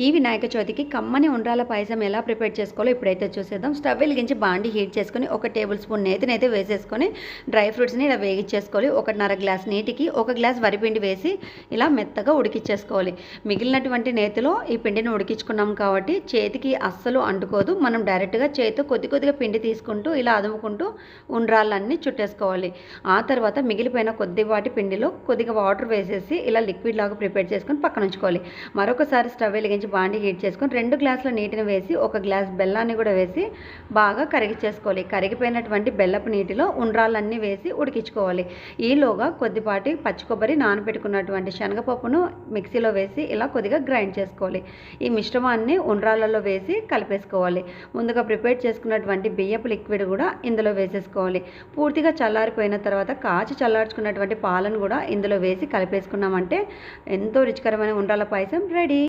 ఈ వినాయక చవితికి కమ్మని ఉండ్రాల పాయసం ఎలా ప్రిపేర్ చేసుకోవాలో ఇప్పుడైతే చూసేద్దాం. స్టవ్ వెలిగించి బాండి హీట్ చేసుకొని 1 టేబుల్ స్పూన్ నేతినైతే వేసేసుకొని డ్రై ఫ్రూట్స్ని ఇలా వేగించేసుకోవాలి. 1.5 గ్లాస్ నీటికి 1 గ్లాస్ వరిపిండి వేసి ఇలా మెత్తగా ఉడికించేసుకోవాలి. మిగిలినటువంటి నేతిలో ఈ పిండిని ఉడికించుకున్నాం కాబట్టి చేతికి అస్సలు అంటుకోదు. మనం డైరెక్ట్గా చేతితో కొద్దిగా పిండి తీసుకుంటూ ఇలా అదుముకుంటూ ఉండ్రాలన్నీ చుట్టేసుకోవాలి. ఆ తర్వాత మిగిలిపోయిన కొద్దిపాటి పిండిలో కొద్దిగా వాటర్ వేసేసి ఇలా లిక్విడ్ లాగా ప్రిపేర్ చేసుకొని పక్కన ఉంచుకోవాలి. మరొకసారి స్టవ్ వెలిగించి బాండి హీట్ చేసుకొని 2 గ్లాసుల నీటిని వేసి 1 గ్లాస్ బెల్లాన్ని కూడా వేసి బాగా కరిగించేసుకోవాలి. కరిగిపోయినటువంటి బెల్లపు నీటిలో ఉండ్రాలన్నీ వేసి ఉడికించుకోవాలి. ఈలోగా కొద్దిపాటి పచ్చి కొబ్బరి నానబెట్టుకున్నటువంటి శనగపప్పును మిక్సీలో వేసి ఇలా కొద్దిగా గ్రైండ్ చేసుకోవాలి. ఈ మిశ్రమాన్ని ఉండ్రాలలో వేసి కలిపేసుకోవాలి. ముందుగా ప్రిపేర్ చేసుకున్నటువంటి బియ్యపు లిక్విడ్ కూడా ఇందులో వేసేసుకోవాలి. పూర్తిగా చల్లారిపోయిన తర్వాత కాచి చల్లార్చుకున్నటువంటి పాలను కూడా ఇందులో వేసి కలిపేసుకున్నామంటే ఎంతో రుచికరమైన ఉండ్రాల పాయసం రెడీ.